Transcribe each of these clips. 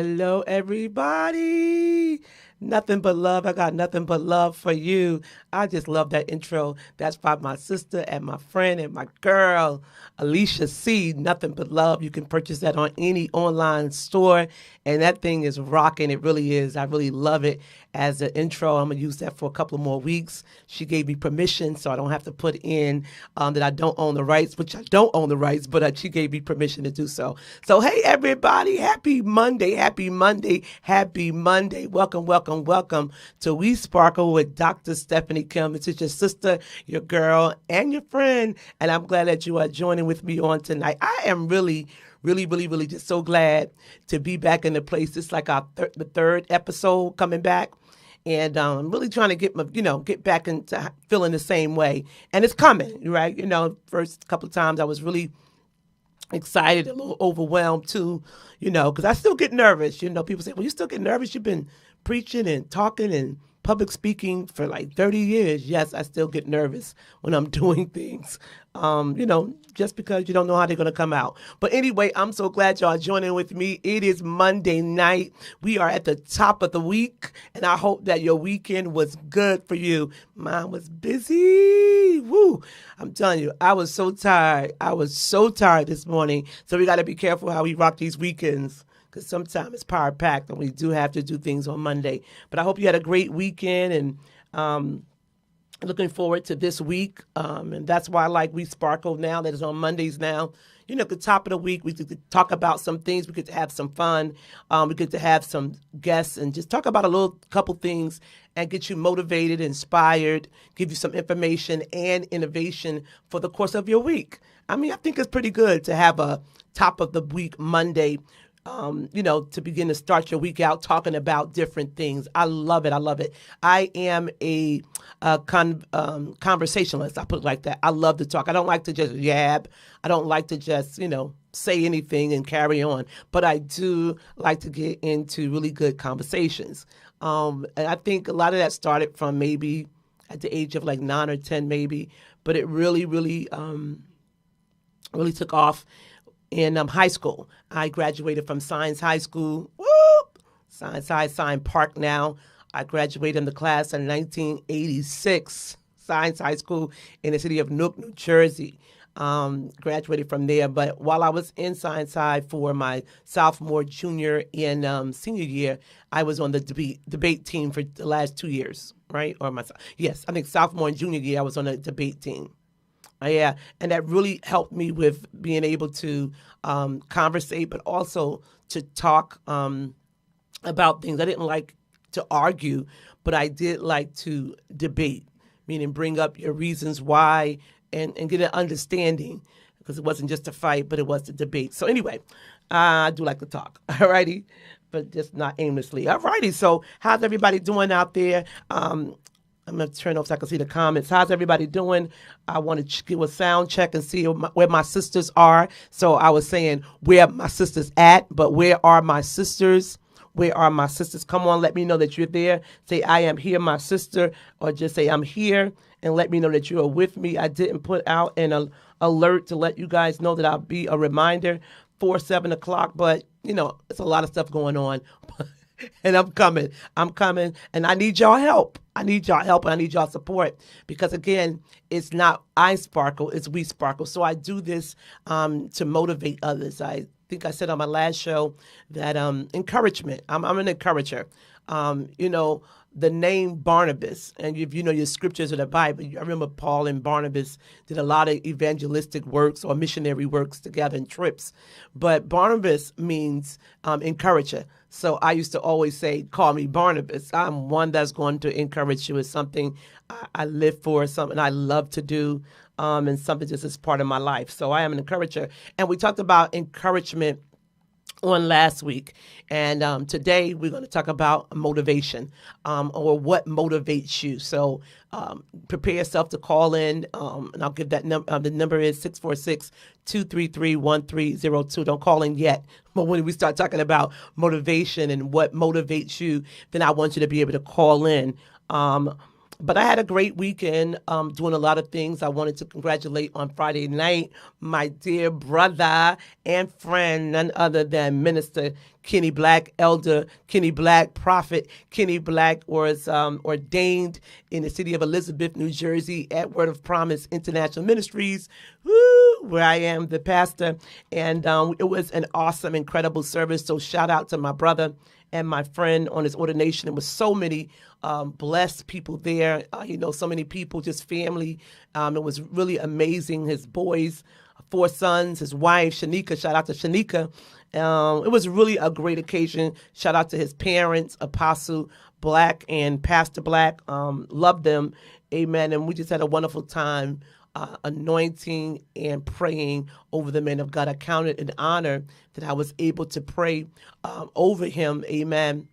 Hello, everybody. Nothing but love. I got nothing but love for you. I just love that intro. That's by my sister and my friend and my girl, Alicia C. Nothing but love. You can purchase that on any online store. And that thing is rocking. It really is. I really love it as an intro. I'm going to use that for a couple of more weeks. She gave me permission, so I don't have to put in that I don't own the rights, which I don't own the rights, but she gave me permission to do so. So, hey, everybody. Happy Monday. Happy Monday. Happy Monday. Welcome, welcome, welcome to We Sparkle with Dr. Stephanie Kim. This is your sister, your girl, and your friend. And I'm glad that you are joining with me on tonight. I am really just so glad to be back in the place. It's like the third episode coming back. And I'm really trying to get back into feeling the same way. And it's coming, right? First couple of times I was really excited, a little overwhelmed too, because I still get nervous. People say, well, you still get nervous? You've been preaching and talking and public speaking for like 30 years. Yes, I still get nervous when I'm doing things, just because you don't know how they're going to come out. But anyway, I'm so glad y'all joining with me. It is Monday night. We are at the top of the week, and I hope that your weekend was good for you. Mine was busy. Woo! I'm telling you, I was so tired. I was so tired this morning. So we got to be careful how we rock these weekends, because sometimes it's power packed and we do have to do things on Monday. But I hope you had a great weekend, and looking forward to this week. And that's why I like We Sparkle now, that is on Mondays now. At the top of the week, we get to talk about some things. We get to have some fun. We get to have some guests and just talk about couple things and get you motivated, inspired, give you some information and innovation for the course of your week. I think it's pretty good to have a top of the week Monday, to begin to start your week out talking about different things. I love it. I love it. I am a conversationalist. I put it like that. I love to talk. I don't like to just yab. I don't like to just, say anything and carry on. But I do like to get into really good conversations. And I think a lot of that started from maybe at the age of like 9 or 10 maybe. But it really took off in high school. I graduated from Science High School. Whoop! Science High, Science Park now. I graduated in the class in 1986, Science High School in the city of Newark, New Jersey. Graduated from there. But while I was in Science High for my sophomore, junior, and senior year, I was on the debate team for the last 2 years, right? Yes, I think sophomore and junior year, I was on a debate team. Yeah, and that really helped me with being able to conversate, but also to talk about things. I didn't like to argue, but I did like to debate, meaning bring up your reasons why and get an understanding, because it wasn't just a fight, but it was a debate. So anyway, I do like to talk, all righty, but just not aimlessly. All righty, so how's everybody doing out there? I'm going to turn off so I can see the comments. How's everybody doing? I want to give a sound check and see where my sisters are. So I was saying where my sisters at, but where are my sisters? Where are my sisters? Come on, let me know that you're there. Say, I am here, my sister, or just say, I'm here, and let me know that you are with me. I didn't put out an alert to let you guys know that I'll be a reminder for 7 o'clock, but, it's a lot of stuff going on. And I'm coming, and I need y'all help. I need y'all help, and I need y'all support, because again, it's not I sparkle, it's we sparkle. So I do this to motivate others. I think I said on my last show that encouragement. I'm an encourager. The name Barnabas, and if you know your scriptures of the Bible, I remember Paul and Barnabas did a lot of evangelistic works or missionary works together in trips. But Barnabas means encourager. So I used to always say, call me Barnabas. I'm one that's going to encourage you. It's something I live for, something I love to do, and something just is part of my life. So I am an encourager. And we talked about encouragement on last week. And today we're going to talk about motivation, or what motivates you. So prepare yourself to call in, and I'll give that number. The number is 646-233-1302. Don't call in yet. But when we start talking about motivation and what motivates you, then I want you to be able to call in. But I had a great weekend doing a lot of things. I wanted to congratulate on Friday night my dear brother and friend, none other than Minister Kenny Black, Elder Kenny Black, Prophet Kenny Black was ordained in the city of Elizabeth, New Jersey at Word of Promise International Ministries, where I am the pastor. And it was an awesome, incredible service. So shout out to my brother and my friend on his ordination. There was so many blessed people there, so many people, just family. It was really amazing. His boys, 4 sons, his wife, Shanika, shout out to Shanika. It was really a great occasion. Shout out to his parents, Apostle Black and Pastor Black. Loved them. Amen. And we just had a wonderful time anointing and praying over the men of God. I counted an honor that I was able to pray over him. Amen.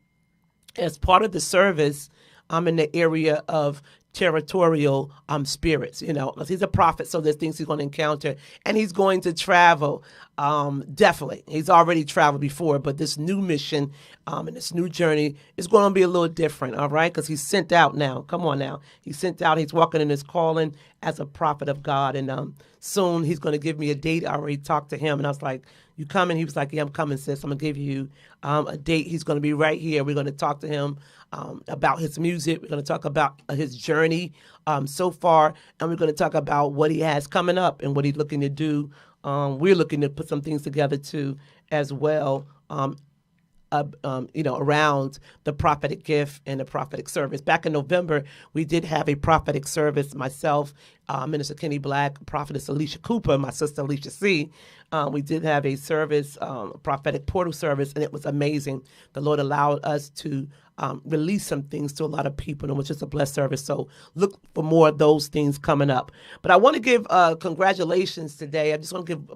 As part of the service, I'm in the area of territorial spirits, because he's a prophet, so there's things he's going to encounter, and he's going to travel. Definitely, he's already traveled before, but this new mission and this new journey is going to be a little different, all right? Because he's sent out now. Come on now, he's sent out. He's walking in his calling as a prophet of God, and soon he's going to give me a date. I already talked to him, and I was like, "You coming?" He was like, "Yeah, I'm coming, sis. I'm gonna give you a date. He's going to be right here. We're going to talk to him about his music. We're going to talk about his journey so far, and we're going to talk about what he has coming up and what he's looking to do. We're looking to put some things together too, as well. Around the prophetic gift and the prophetic service. Back in November, we did have a prophetic service. Myself, Minister Kenny Black, Prophetess Alicia Cooper, my sister Alicia C. We did have a service, prophetic portal service, and it was amazing. The Lord allowed us to release some things to a lot of people, and it was just a blessed service. So look for more of those things coming up. But I want to give congratulations today. I just want to give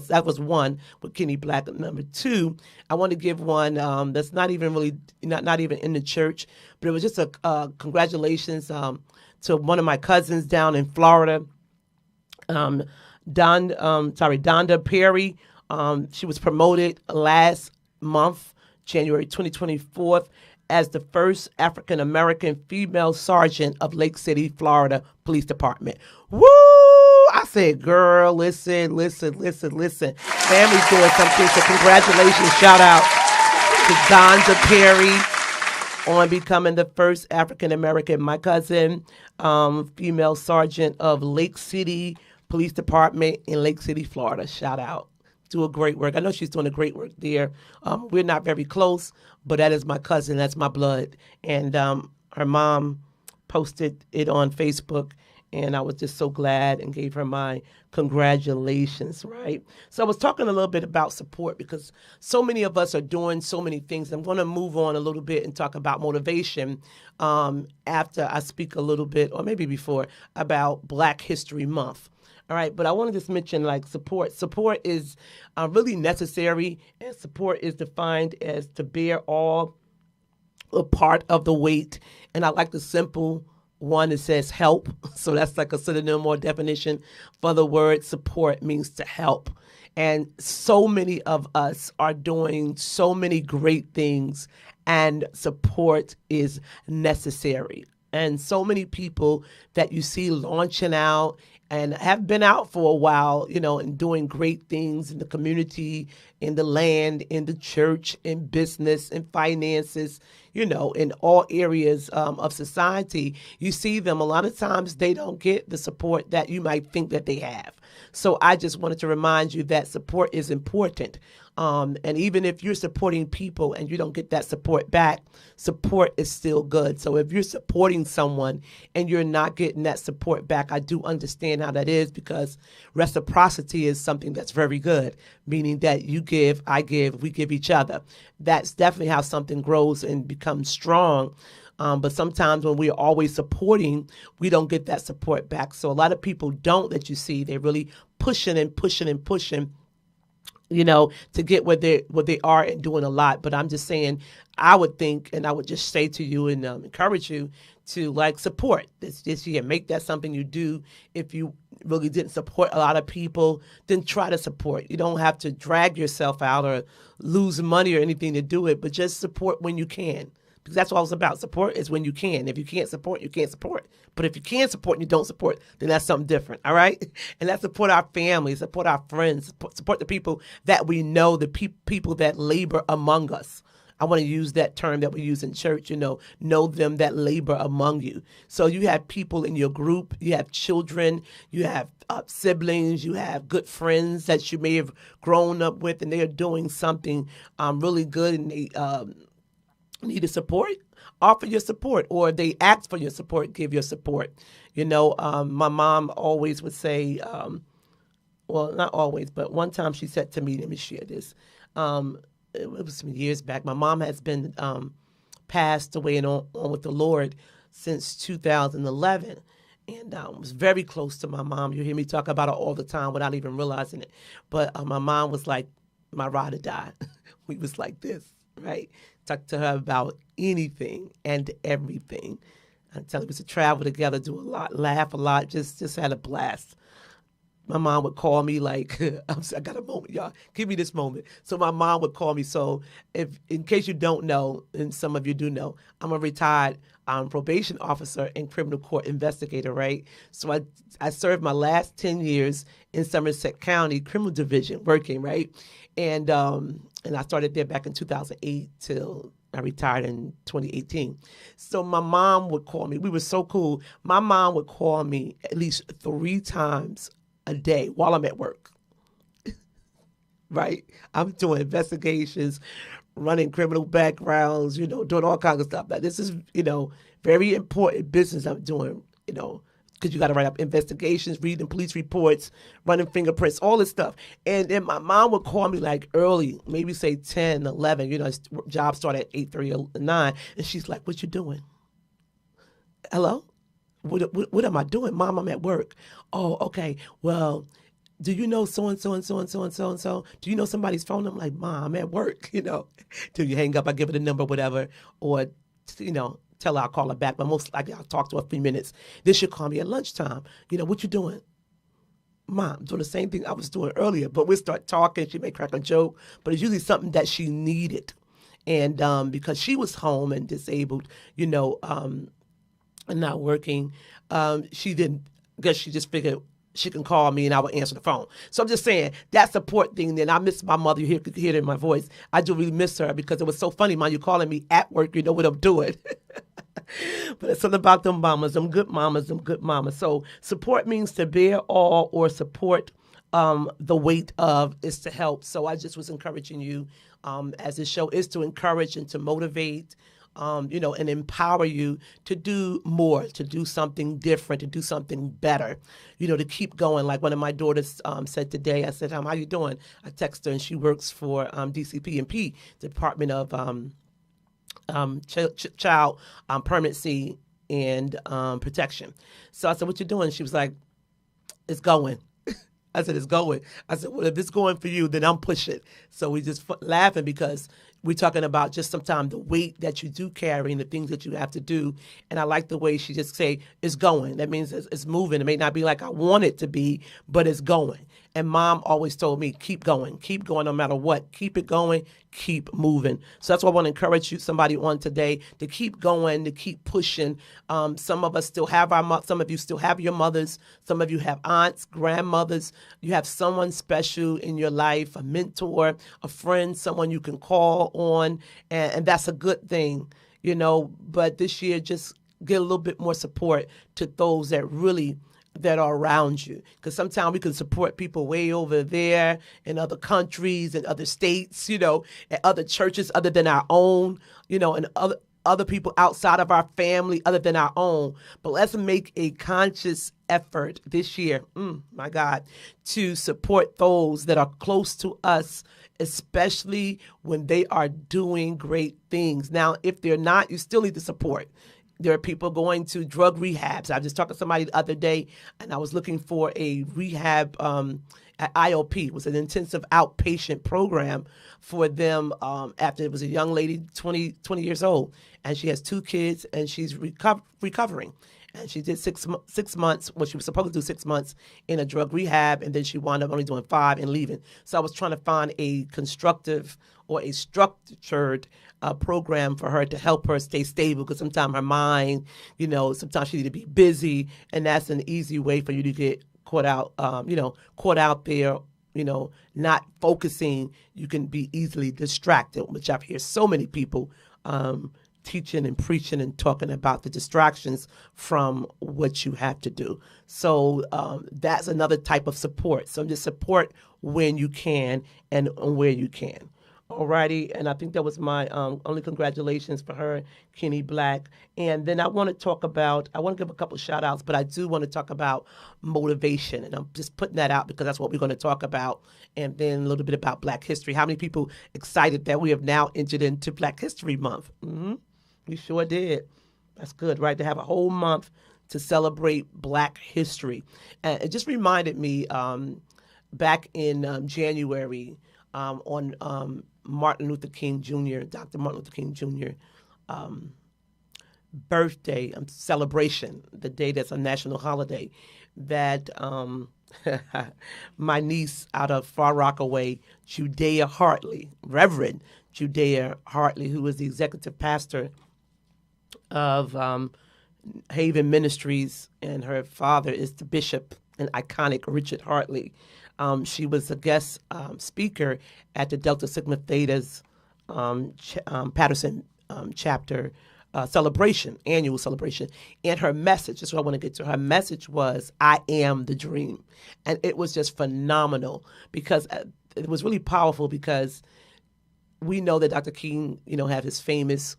that was one with Kenny Black. Number 2, I want to give one that's not even really, not even in the church, but it was just a congratulations to one of my cousins down in Florida, Donda Perry. She was promoted last month, January 2024, as the first African-American female sergeant of Lake City, Florida Police Department. Woo! I said, girl, listen. Family's doing something, so congratulations. Shout out to Donda Perry on becoming the first African-American. My cousin, female sergeant of Lake City Police Department in Lake City, Florida. Shout out. Do a great work. I know she's doing a great work there. We're not very close, but that is my cousin. That's my blood. And her mom posted it on Facebook, and I was just so glad and gave her my congratulations, right? So I was talking a little bit about support because so many of us are doing so many things. I'm going to move on a little bit and talk about motivation after I speak a little bit, or maybe before, about Black History Month. All right, but I want to just mention support. Support is really necessary, and support is defined as to bear all or part of the weight. And I like the simple one that says help. So that's like a synonym or definition for the word support, means to help. And so many of us are doing so many great things, and support is necessary. And so many people that you see launching out and have been out for a while, and doing great things in the community, in the land, in the church, in business, in finances, in all areas of society. You see them, a lot of times they don't get the support that you might think that they have. So I just wanted to remind you that support is important. And even if you're supporting people and you don't get that support back, support is still good. So if you're supporting someone and you're not getting that support back, I do understand how that is, because reciprocity is something that's very good, meaning that you give, I give, we give each other. That's definitely how something grows and becomes strong. But sometimes when we're always supporting, we don't get that support back. So a lot of people don't, that you see, they're really pushing and pushing and pushing, to get where they are, and doing a lot. But I'm just saying, I would think, and I would just say to you and encourage you to support this year. Make that something you do. If you really didn't support a lot of people, then try to support. You don't have to drag yourself out or lose money or anything to do it, but just support when you can. Because that's all it's about. Support is when you can. If you can't support, you can't support. But if you can support and you don't support, then that's something different, all right? And that's support our families, support our friends, support the people that we know, the people that labor among us. I want to use that term that we use in church, know them that labor among you. So you have people in your group, you have children, you have siblings, you have good friends that you may have grown up with, and they are doing something really good, and they need a support. Offer your support, or they ask for your support, give your support. My mom always would say, well, not always, but one time she said to me, let me share this. It was some years back. My mom has been passed away and on with the Lord since 2011. And I was very close to my mom. You hear me talk about her all the time without even realizing it. But my mom was like my ride or die. We was like this, right? Talk to her about anything and everything. I tell you, we used to travel together, do a lot, laugh a lot, just had a blast. My mom would call me like, I got a moment, y'all. Give me this moment. So my mom would call me. So in case you don't know, and some of you do know, I'm a retired probation officer and criminal court investigator, right? So I served my last 10 years in Somerset County Criminal Division working, right? And I started there back in 2008 till I retired in 2018. So my mom would call me. We were so cool. My mom would call me at least 3 times a day while I'm at work, right? I'm doing investigations, running criminal backgrounds, doing all kinds of stuff. Now, this is, very important business I'm doing, because you got to write up investigations, reading police reports, running fingerprints, all this stuff. And then my mom would call me like early, maybe say 10, 11, job started at 8:30 or 9. And she's like, what you doing? Hello? What am I doing? Mom, I'm at work. Oh, okay. Well, do you know so-and-so and so-and-so and so-and-so? Do you know somebody's phone? I'm like, Mom, I'm at work, Till you hang up, I give her the number, whatever, or, tell her I'll call her back. But most likely I'll talk to her a few minutes. Then she'll call me at lunchtime. What you doing? Mom, I'm doing the same thing I was doing earlier. But we'll start talking. She may crack a joke. But it's usually something that she needed. And because she was home and disabled, and not working, she didn't, because she just figured she can call me and I will answer the phone. So I'm just saying, that support thing, then I miss my mother. You could hear it in my voice. I do really miss her because it was so funny, Mom, you calling me at work, you know what I'm doing. But it's something about them mamas, them good mamas, them good mamas. So support means to bear all, or support the weight of is to help. So I just was encouraging you, as this show is to encourage and to motivate, and empower you to do more, to do something different, to do something better, to keep going. Like one of my daughters said today, I said, how you doing? I texted her, and she works for DCP&P, Department of Child Permanency and Protection. So I said, what you doing? She was like, it's going. I said, it's going. I said, well, if it's going for you, then I'm pushing. So we just laughing because we're talking about just sometimes the weight that you do carry and the things that you have to do. And I like the way she just say, it's going. That means it's moving. It may not be like I want it to be, but it's going. And Mom always told me, keep going no matter what. Keep it going, keep moving. So that's why I want to encourage you, somebody on today, to keep going, to keep pushing. Some of us still have some of you still have your mothers. Some of you have aunts, grandmothers. You have someone special in your life, a mentor, a friend, someone you can call on. And that's a good thing, But this year, just get a little bit more support to those that are around you. Because sometimes we can support people way over there in other countries and other states, and other churches other than our own, and other people outside of our family other than our own. But let's make a conscious effort this year, my God, to support those that are close to us, especially when they are doing great things. Now, if they're not, you still need to support. There are people going to drug rehabs. I just talked to somebody the other day, and I was looking for a rehab at IOP. It was an intensive outpatient program for them after it was a young lady, 20 years old, and she has 2 kids, and she's recovering. And she did 6 months, well, she was supposed to do 6 months in a drug rehab, and then she wound up only doing 5 and leaving. So I was trying to find a constructive or a structured program for her to help her stay stable, because sometimes her mind, sometimes she need to be busy, and that's an easy way for you to get caught out, caught out there, not focusing. You can be easily distracted, which I've heard so many people teaching and preaching and talking about the distractions from what you have to do. So that's another type of support. So just support when you can and where you can. Alrighty, and I think that was my only congratulations for her, Kenny Black. And then I want to give a couple shout outs, but I do want to talk about motivation. And I'm just putting that out because that's what we're going to talk about. And then a little bit about Black history. How many people excited that we have now entered into Black History Month? We sure did. That's good, right? To have a whole month to celebrate Black history. And it just reminded me back in January on Martin Luther King Jr., Dr. Martin Luther King Jr. Birthday celebration, the day that's a national holiday, that my niece out of Far Rockaway, Judea Hartley, Reverend Judea Hartley, who was the executive pastor of Haven Ministries, and her father is the bishop and iconic Richard Hartley. She was a guest speaker at the Delta Sigma Theta's Patterson chapter celebration, annual celebration. And her message, that's what I want to get to. Her message was, I am the dream. And it was just phenomenal because it was really powerful, because we know that Dr. King, had his famous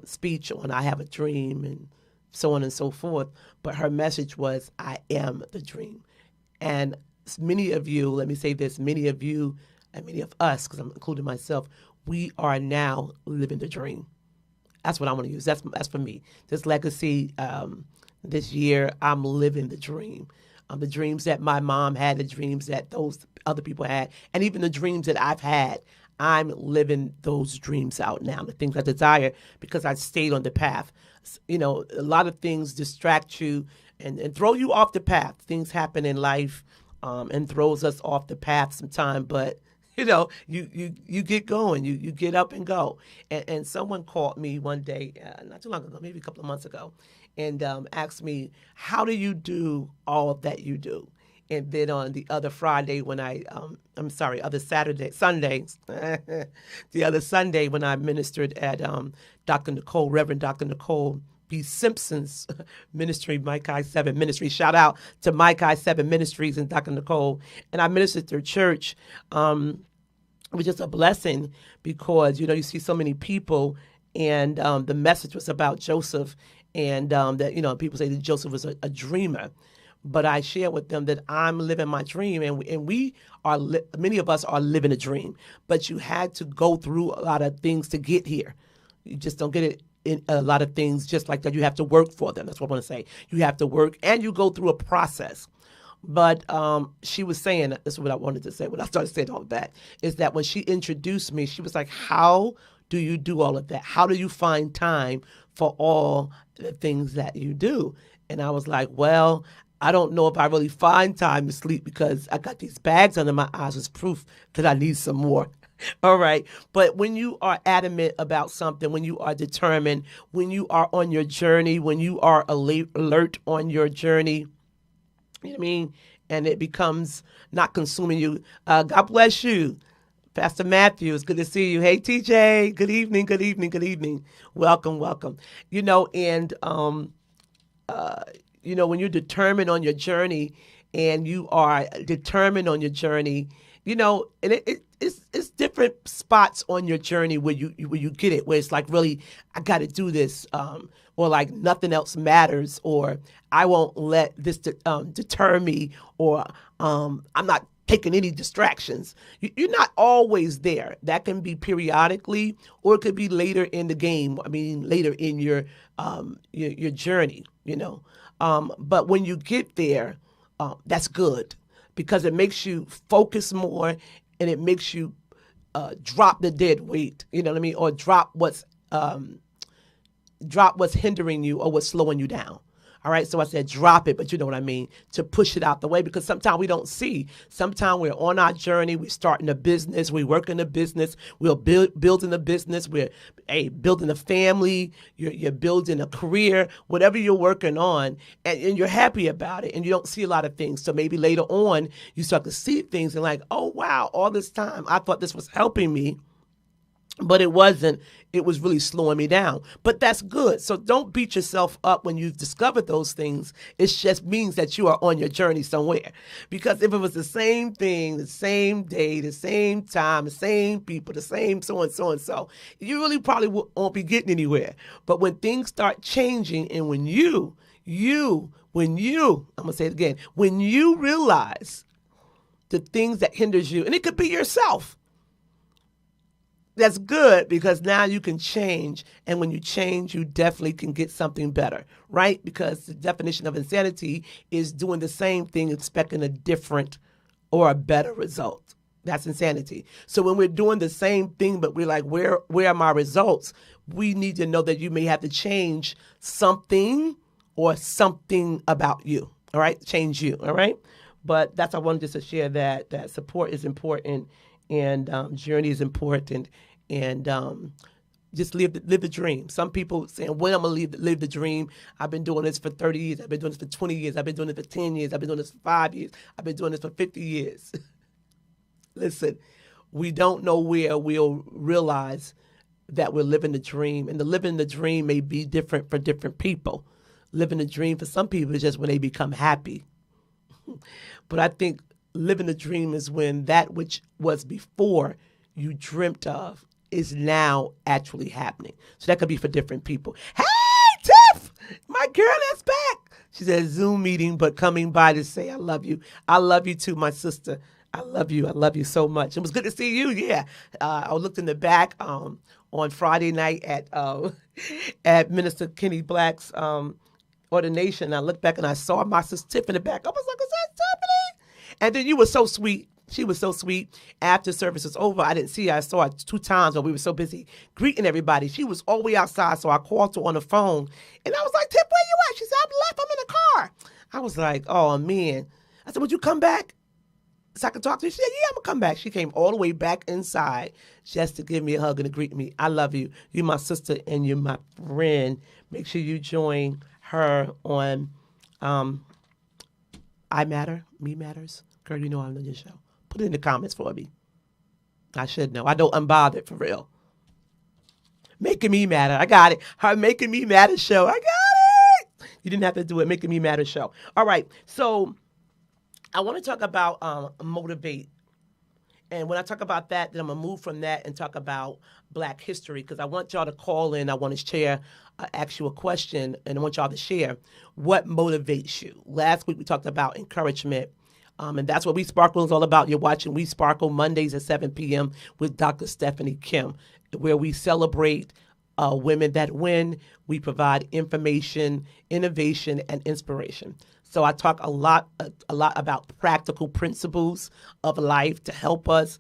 speech on I have a dream and so on and so forth. But her message was, I am the dream. And many of you, let me say this, many of you and many of us, because I'm including myself, we are now living the dream. That's what I want to use. That's for me. This legacy, this year, I'm living the dream. The dreams that my mom had, the dreams that those other people had, and even the dreams that I've had. I'm living those dreams out now, the things I desire, because I stayed on the path. A lot of things distract you and throw you off the path. Things happen in life and throws us off the path sometime, but you get going, you get up and go. And someone called me one day, not too long ago, maybe a couple of months ago, and asked me, how do you do all that you do? And then on the other Friday when Sunday, the other Sunday when I ministered at Reverend Dr. Nicole B. Simpson's ministry, Mike I 7 Ministry. Shout out to Mike I 7 Ministries and Dr. Nicole. And I ministered to church. It was just a blessing because, you see so many people, and the message was about Joseph, and that, people say that Joseph was a dreamer. But I share with them that I'm living my dream, and we are many of us are living a dream. But you had to go through a lot of things to get here. You just don't get it in a lot of things just like that. You have to work for them. That's what I want to say. You have to work, and you go through a process. But she was saying, this is what I wanted to say when I started saying all of that, is that when she introduced me, she was like, how do you do all of that? How do you find time for all the things that you do? And I was like, well, I don't know if I really find time to sleep because I got these bags under my eyes as proof that I need some more. All right. But when you are adamant about something, when you are determined, when you are on your journey, when you are alert on your journey, you know what I mean? And it becomes not consuming you. God bless you. Pastor Matthew, it's good to see you. Hey, TJ, good evening, good evening, good evening. Welcome, welcome. When you're determined on your journey and you are determined on your journey, and it's different spots on your journey where you get it, where it's like, really, I got to do this, or like nothing else matters, or I won't let this deter me, or I'm not taking any distractions. You're not always there. That can be periodically, or it could be later in the game. I mean, later in your journey, But when you get there, that's good because it makes you focus more, and it makes you drop the dead weight. You know what I mean? Or drop what's hindering you or what's slowing you down. All right. So I said, drop it, but you know what I mean, to push it out the way, because sometimes we don't see. Sometimes we're on our journey. We're starting a business. We're working a business. We're building a business. We're building a family. You're building a career, whatever you're working on, and you're happy about it. And you don't see a lot of things. So maybe later on, you start to see things and like, oh, wow, all this time I thought this was helping me. But it wasn't. It was really slowing me down. But that's good. So don't beat yourself up when you've discovered those things. It just means that you are on your journey somewhere. Because if it was the same thing, the same day, the same time, the same people, the same so and so and so, you really probably won't be getting anywhere. But when things start changing, and when you, I'm going to say it again, when you realize the things that hinders you, and it could be yourself, that's good, because now you can change. And when you change, you definitely can get something better, right? Because the definition of insanity is doing the same thing, expecting a different or a better result. That's insanity. So when we're doing the same thing, but we're like, where are my results? We need to know that you may have to change something or something about you, all right? Change you, all right? But that's, I wanted just to share that support is important, and journey is important, and just live the dream. Some people saying, when I'm going to live the dream. I've been doing this for 30 years. I've been doing this for 20 years. I've been doing it for 10 years. I've been doing this for 5 years. I've been doing this for 50 years. Listen, we don't know where we'll realize that we're living the dream. And the living the dream may be different for different people. Living the dream for some people is just when they become happy. But I think living the dream is when that which was before you dreamt of is now actually happening. So that could be for different people. Hey, Tiff, my girl is back. She said Zoom meeting, but coming by to say I love you. I love you too, my sister. I love you. I love you so much. It was good to see you. Yeah. I looked in the back on Friday night at Minister Kenny Black's ordination. I looked back and I saw my sister Tiff in the back. I was like, is that Tiffany? And then you were so sweet. She was so sweet. After service was over, I didn't see her. I saw her 2 times, but we were so busy greeting everybody. She was all the way outside, so I called her on the phone. And I was like, Tiff, where you at? She said, I'm left. I'm in the car. I was like, oh, man. I said, would you come back so I could talk to you? She said, yeah, I'm going to come back. She came all the way back inside just to give me a hug and to greet me. I love you. You're my sister and you're my friend. Make sure you join her on I Matter, Me Matters. Girl, you know I'm on your show. Put it in the comments for me. I should know. I don't unbothered for real. Making Me Matter. I got it. Her Making Me Matter show. I got it. You didn't have to do it. Making Me Matter show. All right. So I want to talk about motivate. And when I talk about that, then I'm going to move from that and talk about Black history, because I want y'all to call in. I want to share, ask you a question, and I want y'all to share what motivates you. Last week we talked about encouragement, and that's what WeSPARKLE is all about. You're watching WeSPARKLE Mondays at 7 p.m. with Dr. Stephanie Kim, where we celebrate women that win. We provide information, innovation, and inspiration. So I talk a lot about practical principles of life to help us,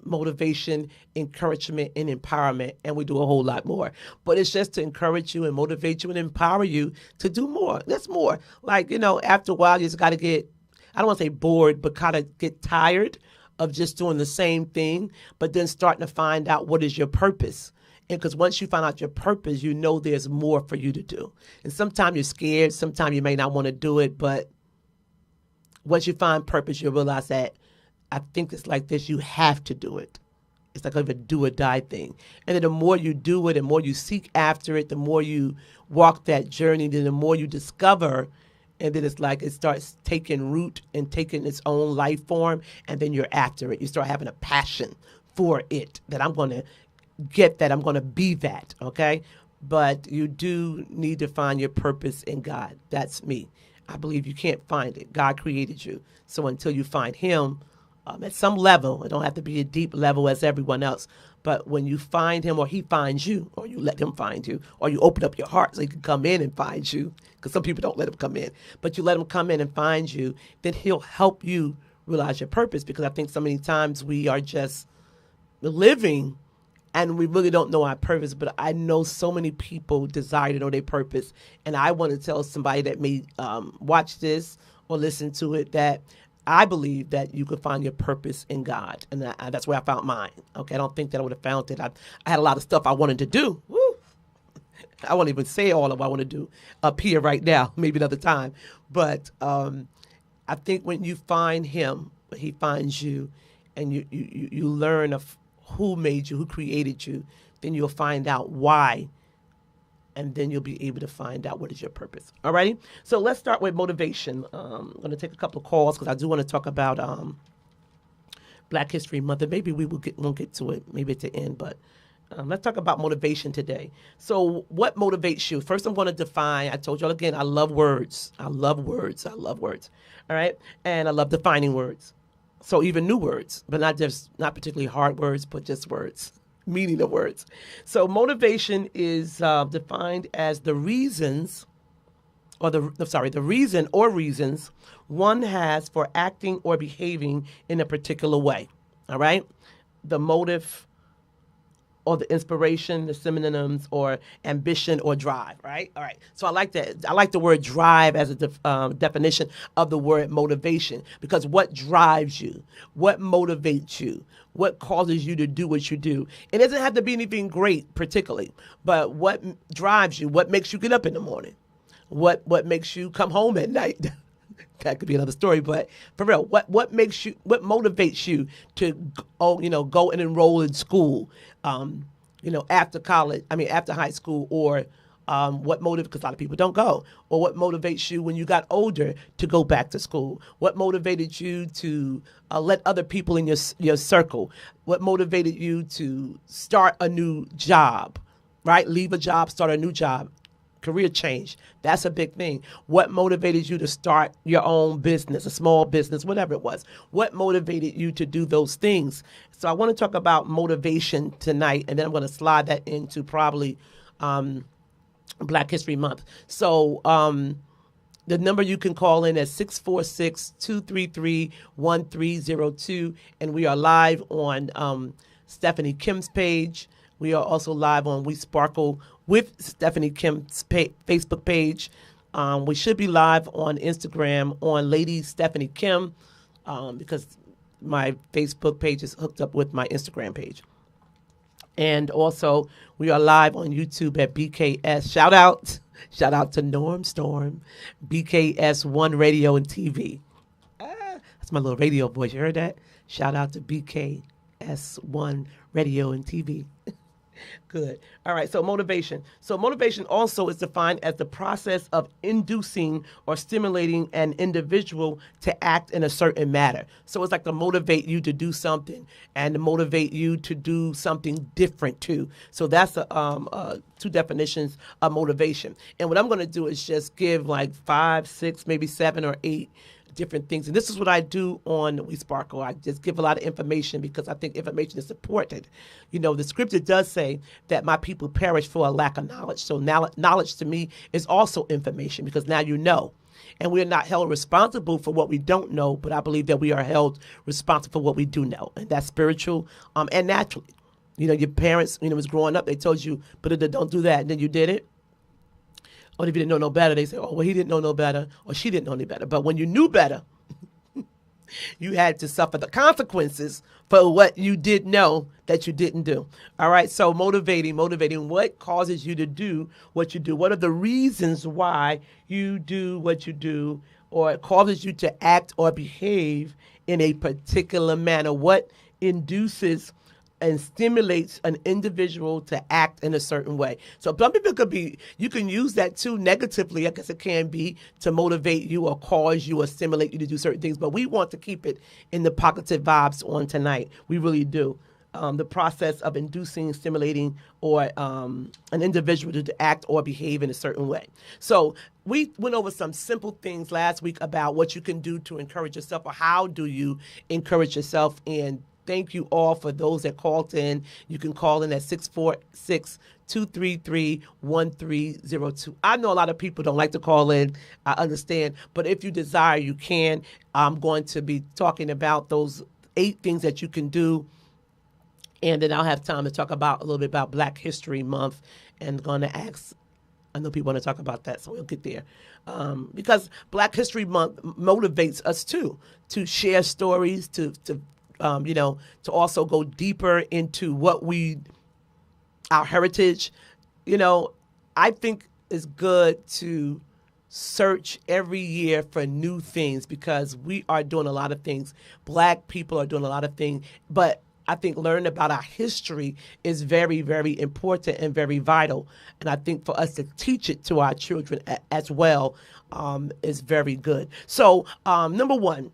motivation, encouragement, and empowerment, and we do a whole lot more. But it's just to encourage you and motivate you and empower you to do more. That's more. Like, after a while, you just got to get, I don't want to say bored, but kind of get tired of just doing the same thing, but then starting to find out what is your purpose. And because once you find out your purpose, you know there's more for you to do. And sometimes you're scared. Sometimes you may not want to do it. But once you find purpose, you'll realize that I think it's like this. You have to do it. It's like a do or die thing. And then the more you do it, the more you seek after it, the more you walk that journey, then the more you discover. And then it's like it starts taking root and taking its own life form. And then you're after it. You start having a passion for it, that I'm going to get that, I'm going to be that, okay? But you do need to find your purpose in God. That's me. I believe you can't find it. God created you. So until you find him at some level, it don't have to be a deep level as everyone else, but when you find him or he finds you, or you let him find you, or you open up your heart so he can come in and find you, because some people don't let him come in, but you let him come in and find you, then he'll help you realize your purpose, because I think so many times we are just living and we really don't know our purpose. But I know so many people desire to know their purpose, and I want to tell somebody that may watch this or listen to it that I believe that you could find your purpose in God, and that's where I found mine. Okay, I don't think that I would have found it. I had a lot of stuff I wanted to do. Woo! I won't even say all of what I want to do up here right now, maybe another time. But I think when you find him, he finds you, and you learn of who made you, who created you, then you'll find out why, and then you'll be able to find out what is your purpose. All righty? So let's start with motivation. I'm going to take a couple of calls because I do want to talk about Black History Month. And maybe won't get to it, maybe at the end, but let's talk about motivation today. So what motivates you? First, I'm going to define. I told y'all again, I love words. I love words. I love words. All right? And I love defining words. So even new words, but not particularly hard words, but just words, meaning of words. So motivation is defined as the reasons, or the reason or reasons one has for acting or behaving in a particular way. All right? The motive, or the inspiration, the synonyms, or ambition or drive, right? All right. So I like that. I like the word drive as a definition of the word motivation, because what drives you, what motivates you, what causes you to do what you do. It doesn't have to be anything great particularly, but what drives you, what makes you get up in the morning, what makes you come home at night. That could be another story, but for real, what motivates you to go and enroll in school, after college, after high school, or what motivates, because a lot of people don't go, or what motivates you when you got older to go back to school? What motivated you to let other people in your circle? What motivated you to start a new job, right? Leave a job, start a new job. Career change. That's a big thing. What motivated you to start your own business, a small business, whatever it was? What motivated you to do those things? So I want to talk about motivation tonight, and then I'm going to slide that into probably Black History Month. So the number you can call in is 646-233-1302, and we are live on Stephanie Kim's page. We are also live on WeSPARKLE with Stephanie Kim's Facebook page. We should be live on Instagram on Lady Stephanie Kim, because my Facebook page is hooked up with my Instagram page. And also, we are live on YouTube at BKS. Shout out to Norm Storm, BKS One Radio and TV. That's my little radio voice. You heard that? Shout out to BKS One Radio and TV. Good. All right. So motivation. So motivation also is defined as the process of inducing or stimulating an individual to act in a certain manner. So it's like to motivate you to do something and to motivate you to do something different too. So that's two definitions of motivation. And what I'm going to do is just give like 5, 6, maybe 7 or 8 different things. And this is what I do on WeSPARKLE. I just give a lot of information because I think information is important. The scripture does say that my people perish for a lack of knowledge. So now knowledge to me is also information, because now you know. And we are not held responsible for what we don't know, but I believe that we are held responsible for what we do know. And that's spiritual and naturally. Your parents, was growing up, they told you, but don't do that. And then you did it. Or if you didn't know no better, they say, oh, well, he didn't know no better, or she didn't know any better. But when you knew better, you had to suffer the consequences for what you did know that you didn't do. All right, so motivating. What causes you to do what you do? What are the reasons why you do what you do, or it causes you to act or behave in a particular manner? What induces and stimulates an individual to act in a certain way? So some people you can use that too negatively, I guess it can be, to motivate you or cause you or stimulate you to do certain things. But we want to keep it in the positive vibes on tonight. We really do. The process of inducing, stimulating, or an individual to act or behave in a certain way. So we went over some simple things last week about what you can do to encourage yourself, or how do you encourage yourself. And thank you all for those that called in. You can call in at 646-233-1302. I know a lot of people don't like to call in. I understand. But if you desire, you can. I'm going to be talking about those 8 things that you can do And then I'll have time to talk about a little bit about Black History Month, and going to ask. I know people want to talk about that, so we'll get there. Because Black History Month motivates us too to share stories, to also go deeper into our heritage. I think it's good to search every year for new things, because we are doing a lot of things. Black people are doing a lot of things, but I think learning about our history is very, very important and very vital. And I think for us to teach it to our children as well is very good. So, number one,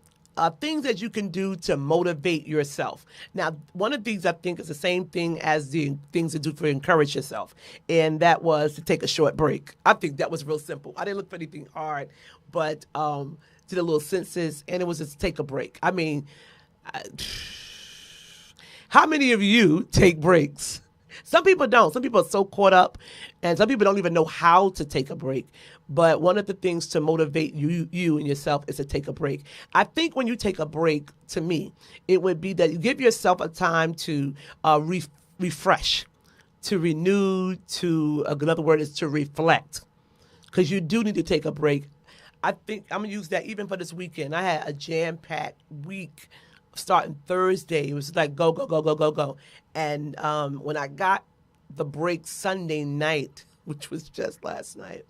things that you can do to motivate yourself. Now, one of these I think is the same thing as the things to do to encourage yourself, and that was to take a short break. I think that was real simple. I didn't look for anything hard, but did a little census, and it was just take a break. I mean, how many of you take breaks? Some people don't. Some people are so caught up, and some people don't even know how to take a break. But one of the things to motivate you and yourself is to take a break. I think when you take a break, to me, it would be that you give yourself a time to refresh, to renew, another word is to reflect, because you do need to take a break. I think I'm going to use that even for this weekend. I had a jam-packed week starting Thursday. It was like go, go, go, go, go, go. And when I got the break Sunday night, which was just last night,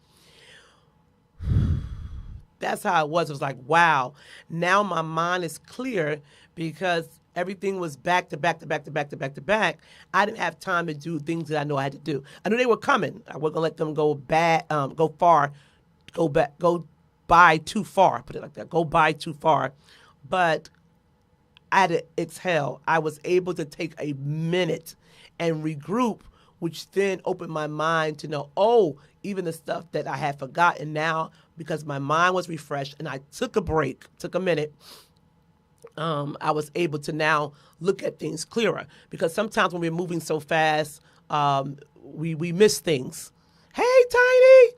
that's how it was. It was like, wow, now my mind is clear, because everything was back to back to back to back to back to back. I didn't have time to do things that I know I had to do. I knew they were coming. I wasn't gonna let them go by too far. Put it like that. Go by too far. But I had to exhale. I was able to take a minute and regroup, which then opened my mind to know, even the stuff that I had forgotten now, because my mind was refreshed and I took a break, took a minute. I was able to now look at things clearer, because sometimes when we're moving so fast, we miss things. Hey, Tiny!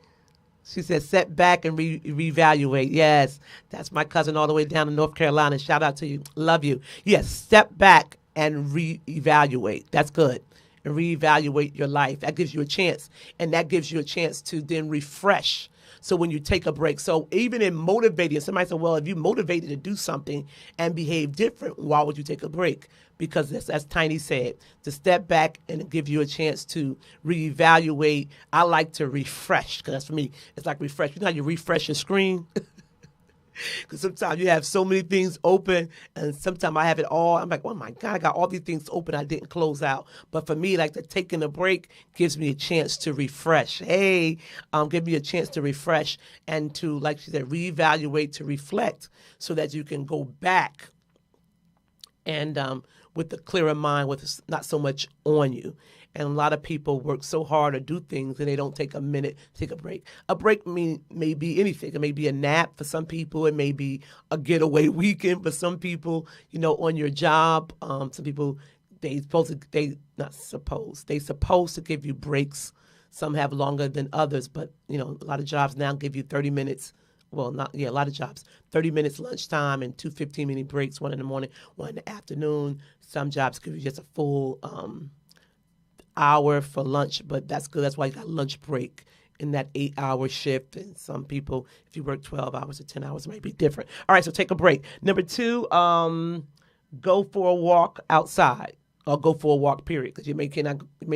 She said, set back and reevaluate. Yes, that's my cousin all the way down in North Carolina. Shout out to you. Love you. Yes, step back and reevaluate. That's good. And reevaluate your life. That gives you a chance. And that gives you a chance to then refresh. So when you take a break. So even in motivating, somebody said, well, if you're motivated to do something and behave different, why would you take a break? Because as Tiny said, to step back and give you a chance to reevaluate. I like to refresh, because that's for me. It's like refresh. You know how you refresh your screen? Because sometimes you have so many things open, and sometimes I have it all. I'm like, oh my God, I got all these things open I didn't close out. But for me, like, taking a break gives me a chance to refresh. Hey, give me a chance to refresh and to, like she said, reevaluate, to reflect, so that you can go back and with a clearer mind, with not so much on you. And a lot of people work so hard to do things and they don't take a minute to take a break. A break may be anything. It may be a nap for some people. It may be a getaway weekend for some people, on your job. Some people, they supposed to give you breaks. Some have longer than others, but, a lot of jobs now give you 30 minutes. Well, a lot of jobs, 30 minutes lunchtime and 2 15-minute breaks, one in the morning, one in the afternoon. Some jobs give you just a full hour for lunch, but that's good. That's why you got lunch break in that 8-hour shift. And some people, if you work 12 hours or 10 hours, it might be different. All right, so take a break. Number 2, go for a walk outside, or go for a walk, period, because you may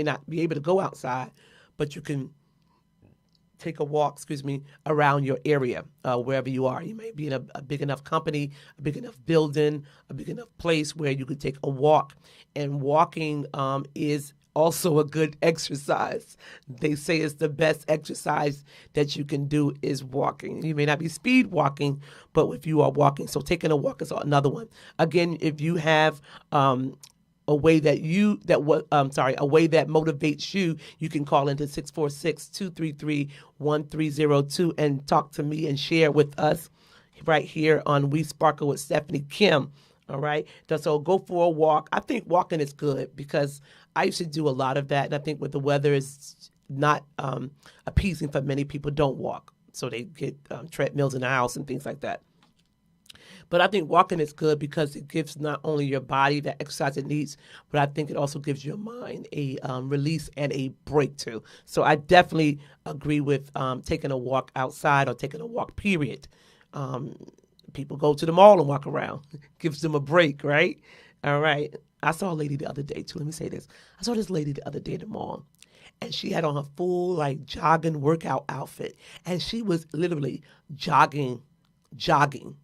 not be able to go outside, but you can take a walk, around your area, wherever you are. You may be in a big enough company, a big enough building, a big enough place where you could take a walk. And walking is also a good exercise. They say it's the best exercise that you can do is walking. You may not be speed walking, but if you are walking, so taking a walk is another one. Again, if you have a way that motivates you, you can call into 646-233-1302 and talk to me and share with us right here on We Sparkle with Stephanie Kim. All right. So go for a walk. I think walking is good, because I used to do a lot of that. And I think when the weather is not appeasing for many people, don't walk. So they get treadmills in the house and things like that. But I think walking is good because it gives not only your body the exercise it needs, but I think it also gives your mind a release and a break too. So I definitely agree with taking a walk outside or taking a walk, period. Um, People go to the mall and walk around. Gives them a break, right? All right. I saw a lady the other day too. Let me say this. I saw this lady the other day at the mall, and she had on her full like jogging workout outfit, and she was literally jogging, jogging,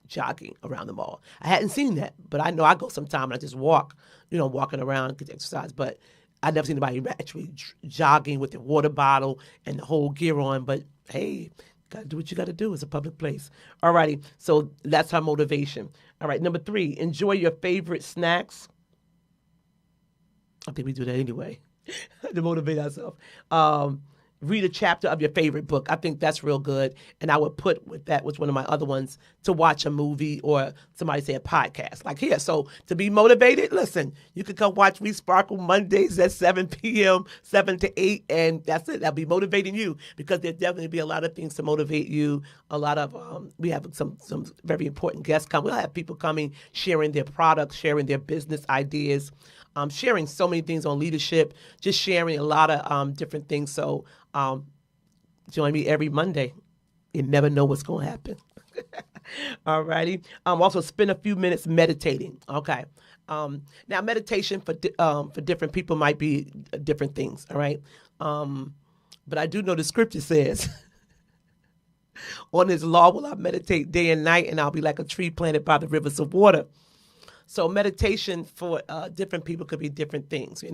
jogging around the mall. I hadn't seen that, but I know I go sometime and I just walk, walking around and get exercise. But I never seen anybody actually jogging with their water bottle and the whole gear on. But hey, gotta do what you gotta do. It's a public place. All righty. So that's our motivation. All right. Number 3, enjoy your favorite snacks. I think we do that anyway to motivate ourselves. Read a chapter of your favorite book. I think that's real good. And I would put with that was one of my other ones, to watch a movie or somebody say a podcast. Like here. So to be motivated, listen, you can come watch We Sparkle Mondays at 7 p.m., 7 to 8, and that's it. That'll be motivating you because there'll definitely be a lot of things to motivate you. A lot of, we have some very important guests come. We'll have people coming, sharing their products, sharing their business ideas, sharing so many things on leadership, just sharing a lot of different things. So join me every Monday. You never know what's going to happen. All righty. Also, spend a few minutes meditating. Okay. Now, meditation for different people might be different things. All right. But I do know the scripture says, on his law will I meditate day and night, and I'll be like a tree planted by the rivers of water. So meditation for different people could be different things.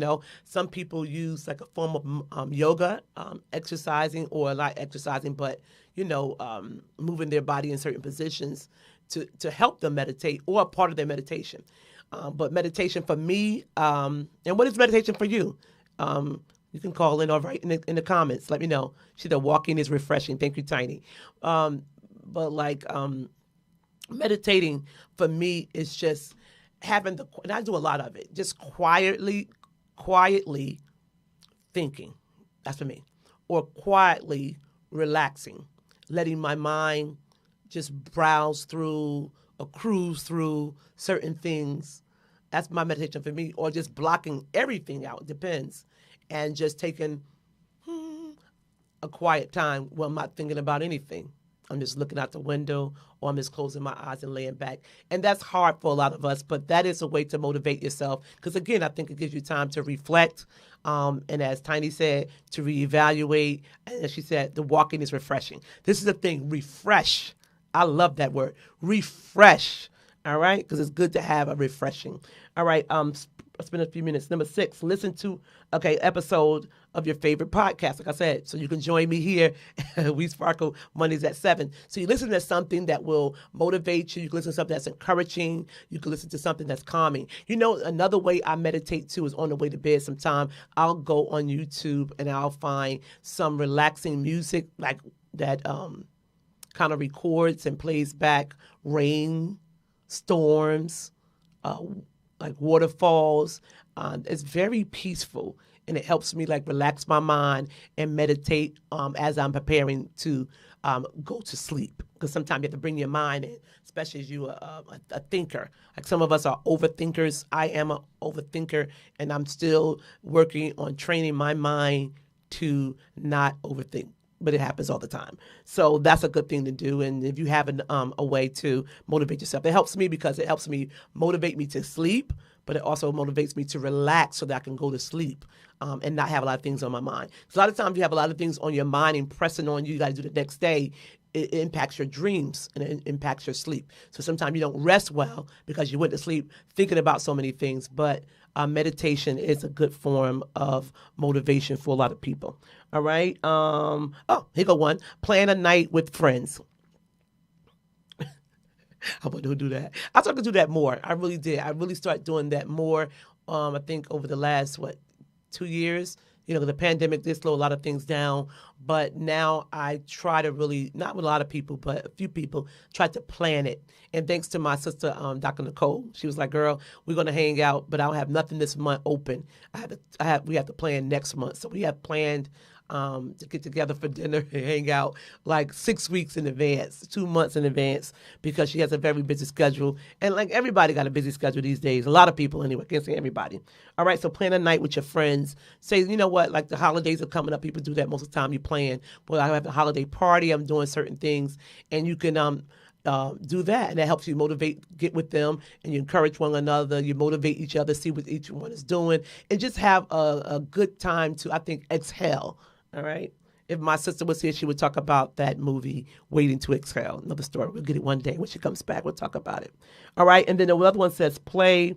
Some people use like a form of yoga, exercising, or like exercising, but moving their body in certain positions to help them meditate, or a part of their meditation. But meditation for me, and what is meditation for you? You can call in or write in the comments. Let me know. She said walking is refreshing. Thank you, Tiny. But like meditating for me is just having and I do a lot of it, just quietly thinking. That's for me. Or quietly relaxing, letting my mind just browse through or cruise through certain things. That's my meditation for me. Or just blocking everything out. It depends. And just taking a quiet time where I'm not thinking about anything. I'm just looking out the window, or I'm just closing my eyes and laying back. And that's hard for a lot of us, but that is a way to motivate yourself. Because again, I think it gives you time to reflect. And as Tiny said, to reevaluate. And as she said, the walking is refreshing. This is the thing, refresh. I love that word, refresh. All right? Because it's good to have a refreshing. All right. Spend a few minutes. Number 6, listen to episode of your favorite podcast, like I said. So you can join me here. We Sparkle Mondays at 7. So you listen to something that will motivate you. You can listen to something that's encouraging. You can listen to something that's calming. Another way I meditate too is on the way to bed sometime. I'll go on YouTube and I'll find some relaxing music like that kind of records and plays back rain, storms, like waterfalls. It's very peaceful, and it helps me like relax my mind and meditate as I'm preparing to go to sleep. Because sometimes you have to bring your mind in, especially as you are a thinker. Like some of us are overthinkers. I am an overthinker, and I'm still working on training my mind to not overthink. But it happens all the time. So that's a good thing to do. And if you have a way to motivate yourself, it helps me because it helps me motivate me to sleep, but it also motivates me to relax so that I can go to sleep and not have a lot of things on my mind. So a lot of times you have a lot of things on your mind and pressing on you got to do the next day. It impacts your dreams and it impacts your sleep. So sometimes you don't rest well because you went to sleep thinking about so many things. But meditation is a good form of motivation for a lot of people. All right. Here go one. Plan a night with friends. I want to do that. I started to do that more. I really did. I really started doing that more. I think over the last 2 years. The pandemic did slow a lot of things down, but now I try to really, not with a lot of people, but a few people, try to plan it. And thanks to my sister, Dr. Nicole, she was like, girl, we're going to hang out, but I don't have nothing this month open. We have to plan next month. So we have planned to get together for dinner and hang out like 6 weeks in advance, 2 months in advance, because she has a very busy schedule. And like everybody got a busy schedule these days. A lot of people anyway. Can't say everybody. All right. So plan a night with your friends. Say, you know what, like the holidays are coming up. People do that most of the time. You plan, well, I have a holiday party. I'm doing certain things, and you can do that, and that helps you motivate, get with them, and you encourage one another. You motivate each other, see what each one is doing, and just have a good time to, I think, exhale. All right. If my sister was here, she would talk about that movie, Waiting to Exhale. Another story. We'll get it one day. When she comes back, we'll talk about it. All right. And then the other one says play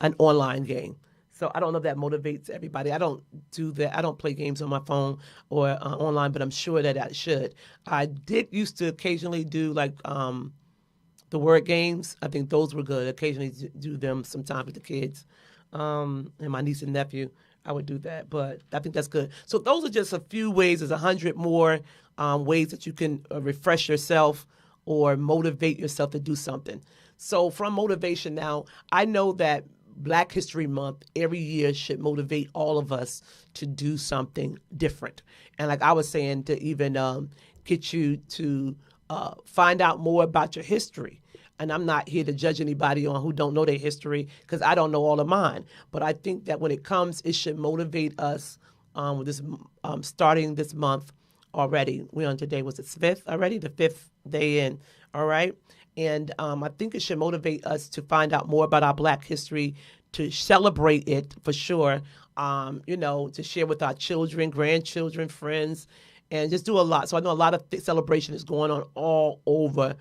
an online game. So I don't know if that motivates everybody. I don't do that. I don't play games on my phone or online, but I'm sure that I should. I did used to occasionally do like the word games. I think those were good. Occasionally do them sometimes with the kids and my niece and nephew. I would do that, but I think that's good. So those are just a few ways. There's 100 more ways that you can refresh yourself or motivate yourself to do something. So from motivation now, I know that Black History Month every year should motivate all of us to do something different. And like I was saying, to even get you to find out more about your history. And I'm not here to judge anybody on who don't know their history, because I don't know all of mine. But I think that when it comes, it should motivate us with this starting this month already. We're on today, was it 5th already? The 5th day in, all right? And I think it should motivate us to find out more about our Black history, to celebrate it for sure, to share with our children, grandchildren, friends, and just do a lot. So I know a lot of celebration is going on all over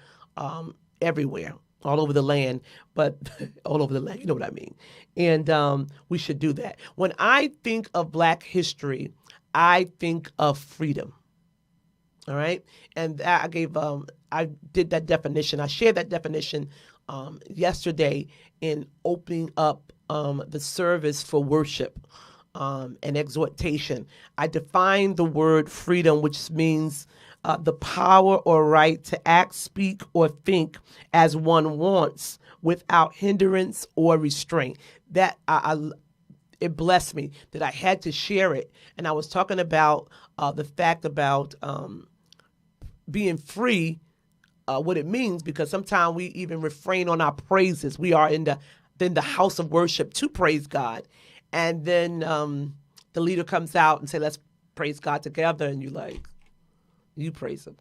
everywhere, all over the land, but all over the land, you know what I mean. And we should do that. When I think of Black history, I think of freedom. All right. And I did that definition. I shared that definition yesterday in opening up the service for worship and exhortation. I defined the word freedom, which means the power or right to act, speak, or think as one wants without hindrance or restraint. That it blessed me that I had to share it. And I was talking about the fact about being free, what it means, because sometimes we even refrain on our praises. We are in the house of worship to praise God. And then the leader comes out and say, let's praise God together. And you're like, you praise him.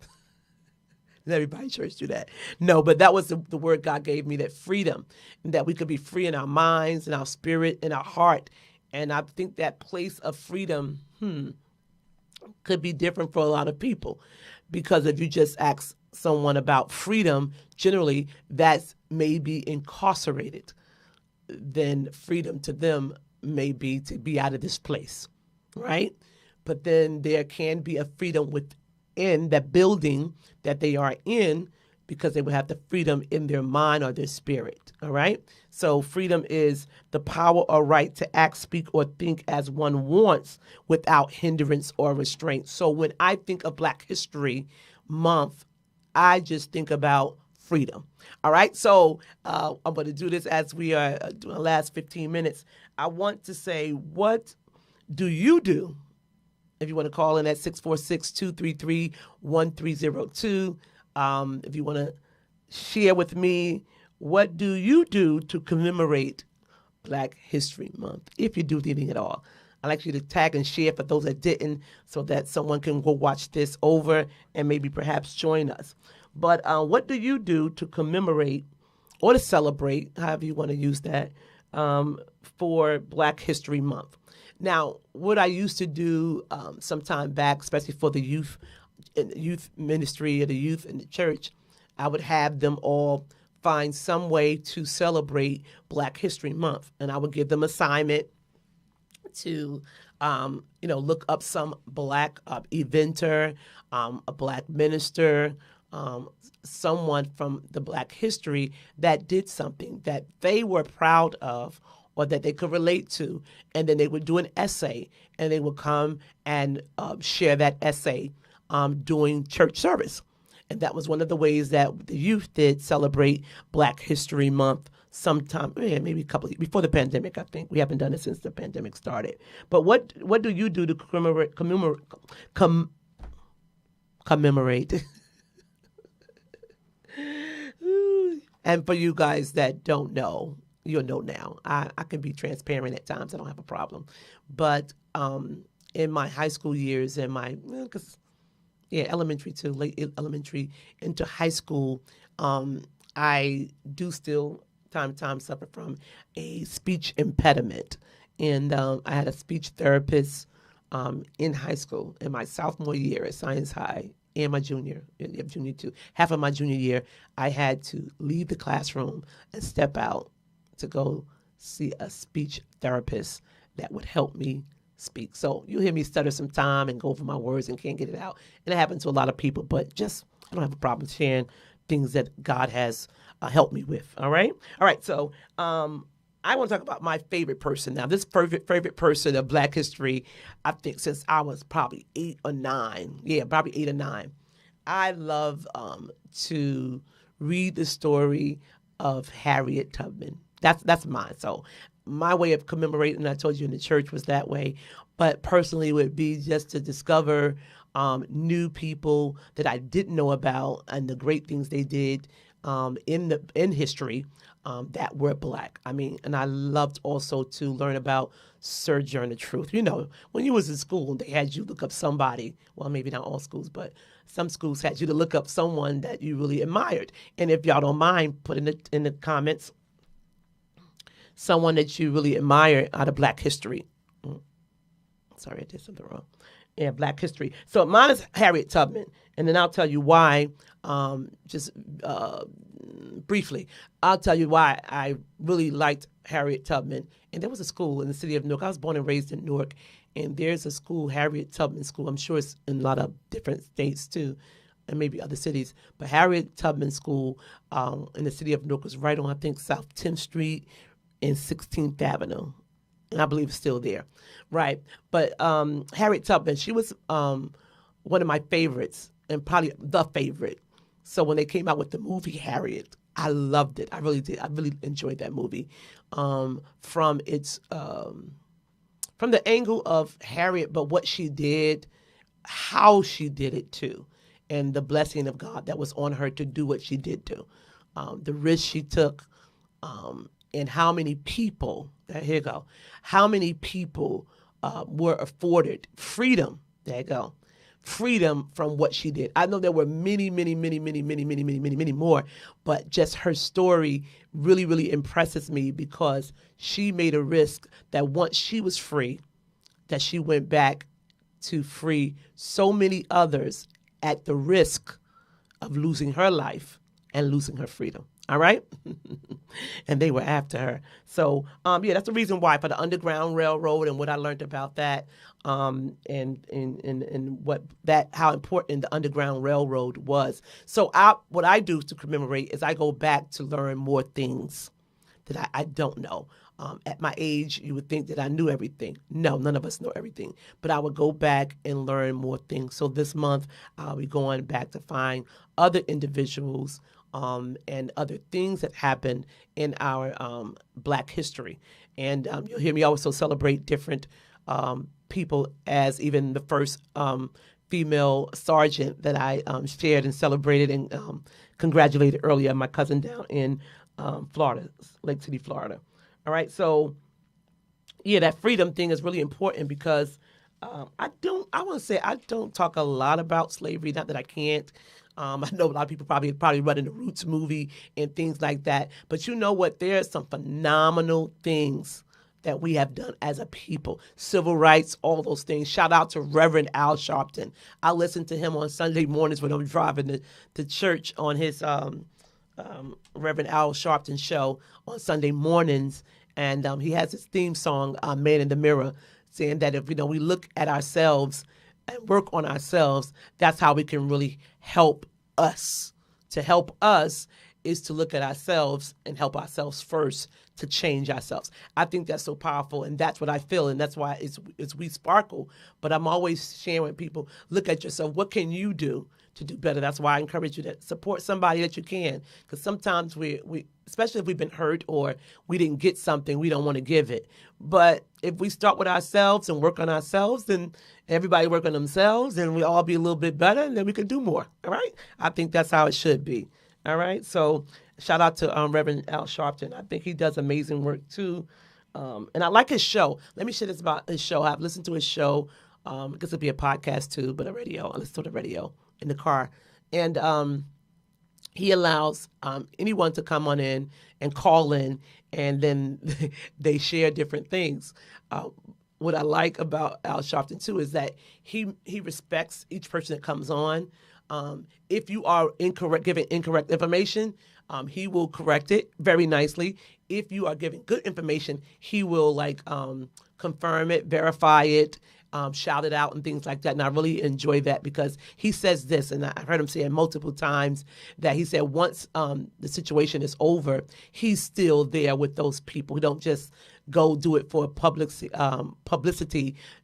Does everybody in church do that? No, but that was the word God gave me, that freedom, and that we could be free in our minds, in our spirit, in our heart. And I think that place of freedom could be different for a lot of people, because if you just ask someone about freedom, generally that's maybe incarcerated. Then freedom to them may be to be out of this place, right? But then there can be a freedom within that building that they are in, because they would have the freedom in their mind or their spirit, all right? So freedom is the power or right to act, speak, or think as one wants without hindrance or restraint. So when I think of Black History Month, I just think about freedom. All right, so I'm going to do this as we are doing the last 15 minutes. I want to say, what do you do? If you want to call in at 646-233-1302, if you want to share with me, what do you do to commemorate Black History Month, if you do anything at all? I'd like you to tag and share for those that didn't, so that someone can go watch this over and maybe perhaps join us. But what do you do to commemorate or to celebrate, however you want to use that, for Black History Month? Now, what I used to do some time back, especially for the youth ministry or the youth in the church, I would have them all find some way to celebrate Black History Month. And I would give them assignment to, look up some Black eventer, a Black minister, someone from the Black history that did something that they were proud of or that they could relate to. And then they would do an essay, and they would come and share that essay during church service. And that was one of the ways that the youth did celebrate Black History Month sometime, maybe a couple before the pandemic. I think we haven't done it since the pandemic started. But what do you do to commemorate? And for you guys that don't know, you'll know now. I can be transparent at times. I don't have a problem. But in my high school years and elementary to late elementary into high school, I do still time to time suffer from a speech impediment. And I had a speech therapist in high school in my sophomore year at Science High and my junior too. Half of my junior year, I had to leave the classroom and step out to go see a speech therapist that would help me speak. So you'll hear me stutter some time and go over my words and can't get it out. And it happens to a lot of people, but just I don't have a problem sharing things that God has helped me with. All right. So I want to talk about my favorite person now. This favorite person of Black history, I think since I was probably 8 or 9. Yeah, probably 8 or 9. I love to read the story of Harriet Tubman. That's mine. So my way of commemorating, I told you in the church, was that way. But personally, would be just to discover new people that I didn't know about and the great things they did in history that were Black. I mean, and I loved also to learn about Sojourner Truth. You know, when you was in school, they had you look up somebody. Well, maybe not all schools, but some schools had you to look up someone that you really admired. And if y'all don't mind, put in the comments someone that you really admire out of Black history. Sorry, I did something wrong. Yeah, Black history. So mine is Harriet Tubman, and then I'll tell you why. Briefly, I'll tell you why I really liked Harriet Tubman. And there was a school in the city of Newark. I was born and raised in Newark, and there's a school, Harriet Tubman School. I'm sure it's in a lot of different states too, and maybe other cities. But Harriet Tubman School in the city of Newark was right on, I think, South 10th Street and 16th Avenue. And I believe it's still there. Right. But Harriet Tubman, she was one of my favorites and probably the favorite. So when they came out with the movie Harriet, I loved it. I really did. I really enjoyed that movie from the angle of Harriet, but what she did, how she did it too, and the blessing of God that was on her to do what she did do, the risk she took, and how many people, here you go, how many people were afforded freedom, there you go, freedom from what she did. I know there were many more, but just her story really, really impresses me because she made a risk that once she was free, that she went back to free so many others at the risk of losing her life and losing her freedom. All right? And they were after her. So, that's the reason why, for the Underground Railroad and what I learned about that, and how important the Underground Railroad was. So what I do to commemorate is I go back to learn more things that I don't know. At my age, you would think that I knew everything. No, none of us know everything. But I would go back and learn more things. So this month, I'll be going back to find other individuals and other things that happened in our Black history. And you'll hear me also celebrate different people, as even the first female sergeant that I shared and celebrated and congratulated earlier, my cousin down in Florida, Lake City, Florida. All right, so that freedom thing is really important because I don't talk a lot about slavery, not that I can't. I know a lot of people probably running the Roots movie and things like that. But you know what? There are some phenomenal things that we have done as a people. Civil rights, all those things. Shout out to Reverend Al Sharpton. I listen to him on Sunday mornings when I'm driving to church on his Reverend Al Sharpton show on Sunday mornings. And he has his theme song, Man in the Mirror, saying that if we look at ourselves and work on ourselves, that's how we can really help us. To help us is to look at ourselves and help ourselves first to change ourselves. I think that's so powerful, and that's what I feel, and that's why it's WeSPARKLE. But I'm always sharing with people, look at yourself. What can you do to do better. That's why I encourage you to support somebody that you can, because sometimes we especially if we've been hurt or we didn't get something, we don't want to give it. But if we start with ourselves and work on ourselves, then everybody work on themselves, and we all be a little bit better, and then we can do more. All right? I think that's how it should be. All right? So shout out to Reverend Al Sharpton. I think he does amazing work too. And I like his show. Let me share this about his show. I've listened to his show. I guess it'll be a podcast too, but a radio. I listen to the radio in the car. And he allows anyone to come on in and call in, and then they share different things. What I like about Al Sharpton too is that he respects each person that comes on. If you are giving incorrect information, he will correct it very nicely. If you are giving good information, he will confirm it, verify it, shout it out and things like that. And I really enjoy that because he says this, and I've heard him say it multiple times, that he said once the situation is over, he's still there with those people. He don't just go do it for publicity,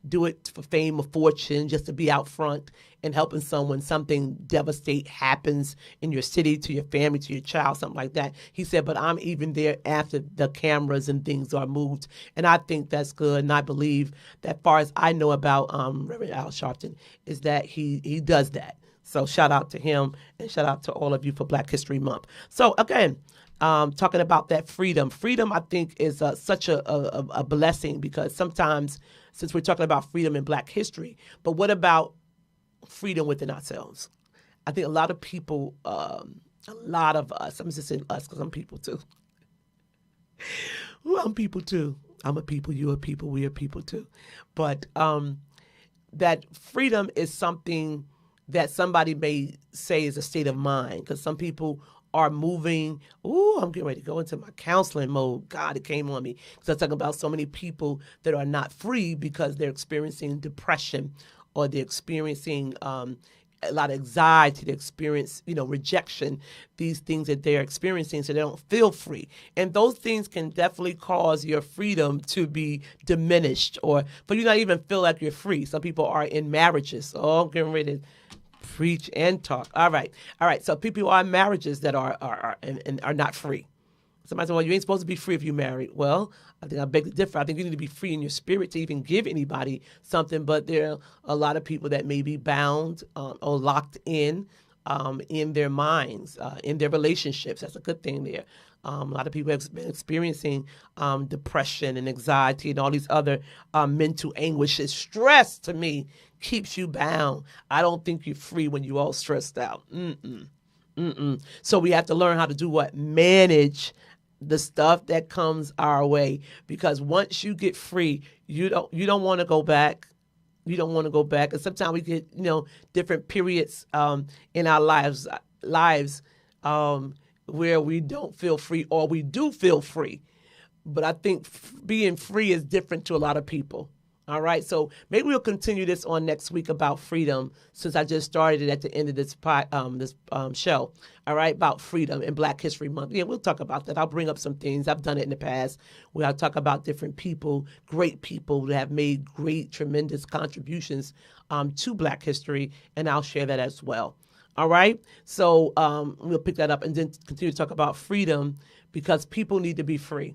do it for fame or fortune, just to be out front and helping someone. Something devastate happens in your city, to your family, to your child, something like that. He said, but I'm even there after the cameras and things are moved. And I think that's good. And I believe that, as far as I know about Reverend Al Sharpton, is that he does that. So shout out to him, and shout out to all of you for Black History Month. So again, talking about that freedom. Freedom, I think, is such a blessing, because sometimes, since we're talking about freedom in Black history, but what about freedom within ourselves? I think a lot of people, a lot of us, I'm just saying us because I'm people too. Well, I'm people too. I'm a people, you're a people, we are people too. But that freedom is something that somebody may say is a state of mind, because some people are moving. Ooh, I'm getting ready to go into my counseling mode. God, it came on me. Because I'm talking about so many people that are not free because they're experiencing depression, or they're experiencing a lot of anxiety, they experience, rejection, these things that they're experiencing, so they don't feel free. And those things can definitely cause your freedom to be diminished, or for you not even feel like you're free. Some people are in marriages. Oh, I'm getting ready to preach and talk. All right. So people are in marriages that are not free. Somebody said, well, you ain't supposed to be free if you're married. Well, I think I beg to differ. I think you need to be free in your spirit to even give anybody something. But there are a lot of people that may be bound or locked in their minds, in their relationships. That's a good thing there. A lot of people have been experiencing depression and anxiety and all these other mental anguishes. Stress, to me, keeps you bound. I don't think you're free when you're all stressed out. So we have to learn how to do what? Manage the stuff that comes our way. Because once you get free, you don't want to go back. You don't want to go back. And sometimes we get, different periods in our lives where we don't feel free, or we do feel free. But I think being free is different to a lot of people. All right, so maybe we'll continue this on next week about freedom, since I just started it at the end of this show. All right, about freedom in Black History Month. Yeah, we'll talk about that. I'll bring up some things. I've done it in the past where I'll talk about different people, great people that have made great, tremendous contributions to Black history, and I'll share that as well. All right, so we'll pick that up and then continue to talk about freedom, because people need to be free.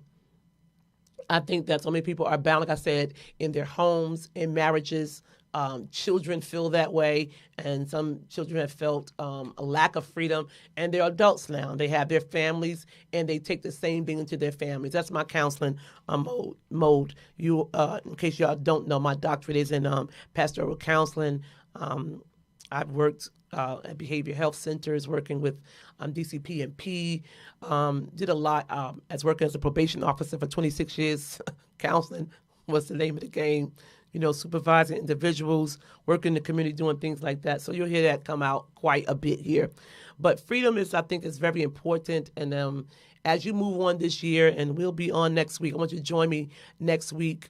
I think that so many people are bound, like I said, in their homes, in marriages. Children feel that way, and some children have felt a lack of freedom, and they're adults now. They have their families, and they take the same thing into their families. That's my counseling mode. You, in case y'all don't know, my doctorate is in pastoral counseling. I've worked at behavioral health centers, working with DCP&P, did a lot as working as a probation officer for 26 years. Counseling was the name of the game, supervising individuals, working in the community, doing things like that. So you'll hear that come out quite a bit here. But freedom I think, is very important. And as you move on this year, and we'll be on next week, I want you to join me next week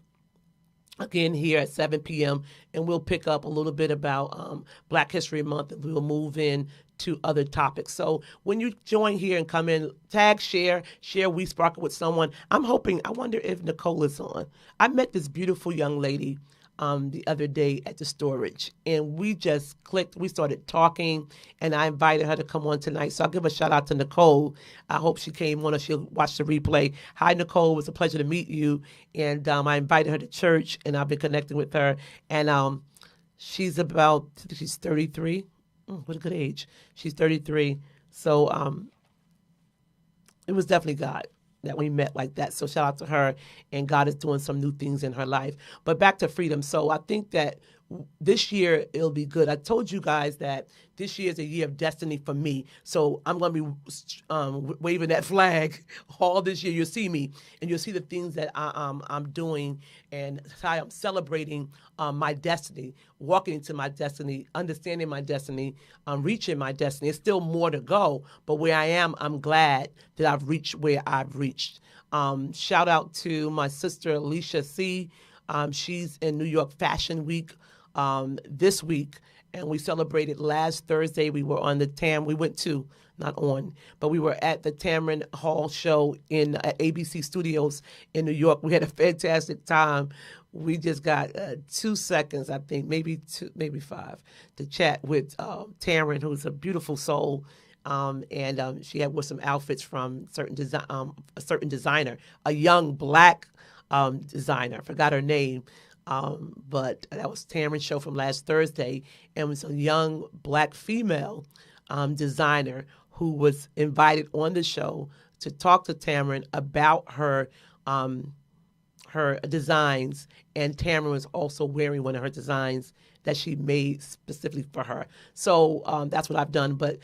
again here at 7 p.m., and we'll pick up a little bit about Black History Month, and we'll move in to other topics. So when you join here and come in, tag, share WeSPARKLE with someone. I wonder if Nicole is on. I met this beautiful young lady the other day at the storage, and we just clicked. We started talking, and I invited her to come on tonight. So I'll give a shout out to Nicole. I hope she came on or she'll watch the replay. Hi, Nicole. It was a pleasure to meet you. And I invited her to church, and I've been connecting with her. And she's 33. What a good age. She's 33. So it was definitely God that we met like that. So shout out to her, and God is doing some new things in her life. But back to freedom. So I think that this year it'll be good. I told you guys that this year is a year of destiny for me. So I'm going to be waving that flag all this year. You'll see me, and you'll see the things that I'm doing, and how I'm celebrating my destiny, walking into my destiny, understanding my destiny, reaching my destiny. It's still more to go, but where I am, I'm glad that I've reached where I've reached. Shout out to my sister, Alicia C. She's in New York Fashion Week this week, and we celebrated last Thursday. We were on the we went to, not on, but we were at the Tamron Hall show at ABC Studios in New York. We had a fantastic time. We just got 2 seconds, I think, maybe 5, to chat with Tamron, who's a beautiful soul. And she had with some outfits from a certain designer, a young black designer. I forgot her name. But that was Tamron's show from last Thursday, and it was a young black female designer who was invited on the show to talk to Tamron about her designs, and Tamron was also wearing one of her designs that she made specifically for her. So that's what I've done, but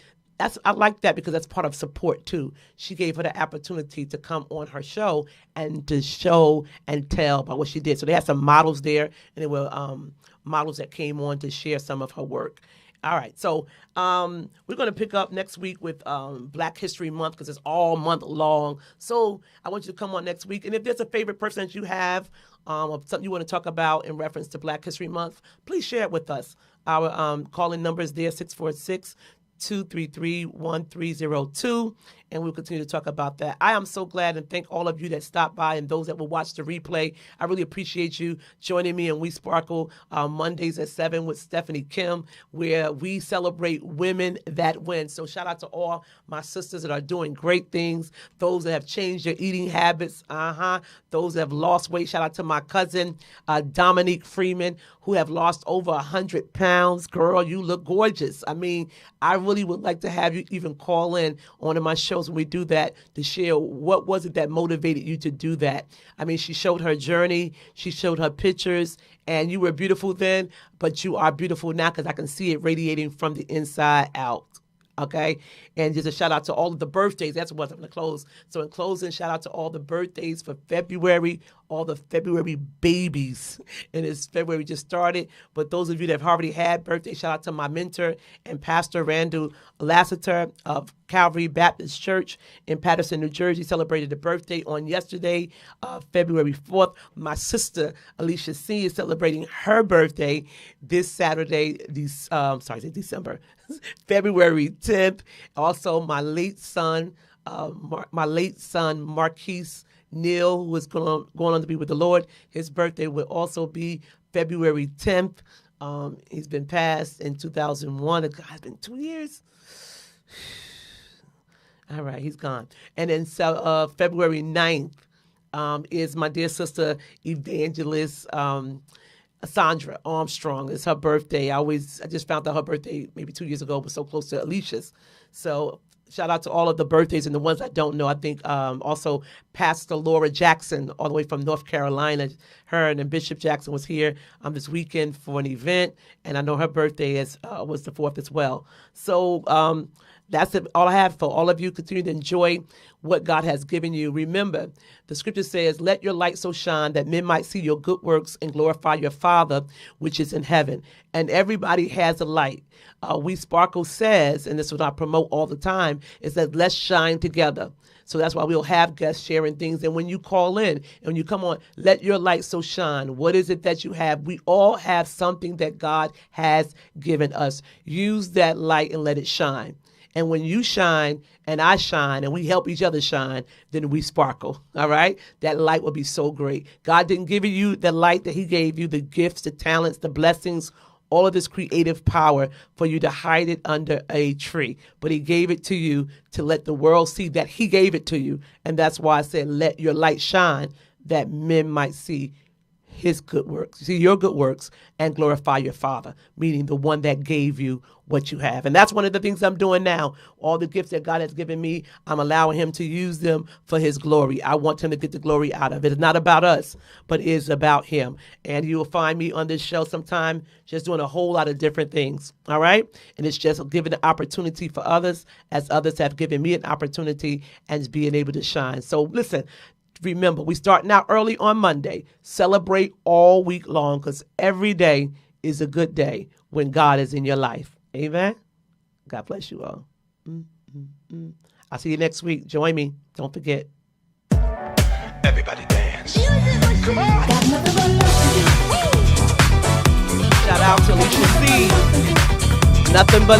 I like that because that's part of support too. She gave her the opportunity to come on her show and to show and tell about what she did. So they had some models there, and there were models that came on to share some of her work. All right, so we're going to pick up next week with Black History Month, because it's all month long. So I want you to come on next week. And if there's a favorite person that you have, or something you want to talk about in reference to Black History Month, please share it with us. Our call-in number is there, 646-233-1302, and we'll continue to talk about that. I am so glad, and thank all of you that stopped by and those that will watch the replay. I really appreciate you joining me in We Sparkle Mondays at 7 with Stephanie Kim, where we celebrate women that win. So shout out to all my sisters that are doing great things, those that have changed their eating habits, those that have lost weight. Shout out to my cousin, Dominique Freeman, who have lost over 100 pounds. Girl, you look gorgeous. I mean, I really would like to have you even call in on one of my shows when we do that, to share what was it that motivated you to do that. I mean, she showed her journey, she showed her pictures, and you were beautiful then, but you are beautiful now, because I can see it radiating from the inside out. Okay, and just a shout out to all of the birthdays. That's what I'm going to close. So in closing, shout out to all the birthdays for February, all the February babies. And it's February just started. But those of you that have already had birthday, shout out to my mentor and Pastor Randall Lassiter of Calvary Baptist Church in Paterson, New Jersey. Celebrated a birthday on yesterday, February 4th. My sister Alicia C is celebrating her birthday this Saturday, December, February 10th. Also, my late son Marquise Neal, who is going on to be with the Lord. His birthday will also be February 10th. He's been passed in 2001. It's been 2 years. All right, he's gone. And then February 9th is my dear sister Evangelist Sandra Armstrong. It's her birthday. I just found out her birthday maybe 2 years ago, but so close to Alicia's. So shout out to all of the birthdays and the ones I don't know. I think also Pastor Laura Jackson, all the way from North Carolina. Her and Bishop Jackson was here this weekend for an event, and I know her birthday was the 4th as well. So that's it, all I have for all of you. Continue to enjoy what God has given you. Remember, the scripture says, let your light so shine that men might see your good works and glorify your Father, which is in heaven. And everybody has a light. We Sparkle says, and this is what I promote all the time, is that let's shine together. So that's why we'll have guests sharing things. And when you call in and when you come on, let your light so shine. What is it that you have? We all have something that God has given us. Use that light and let it shine. And when you shine and I shine and we help each other shine, then we sparkle. All right? That light will be so great. God didn't give you the light that he gave you, the gifts, the talents, the blessings, all of this creative power for you to hide it under a tree. But he gave it to you to let the world see that he gave it to you. And that's why I said, let your light shine that men might see his good works, see your good works, and glorify your Father, meaning the one that gave you what you have. And that's one of the things I'm doing now. All the gifts that God has given me, I'm allowing him to use them for his glory. I want him to get the glory out of it. It's not about us, but it is about him. And you will find me on this show sometime just doing a whole lot of different things, all right? And it's just giving an opportunity for others as others have given me an opportunity and being able to shine. So listen, remember, we starting out early on Monday. Celebrate all week long because every day is a good day when God is in your life. Amen. God bless you all. I'll see you next week. Join me. Don't forget. Everybody dance. Come on. Shout out to Alicia C. Nothing but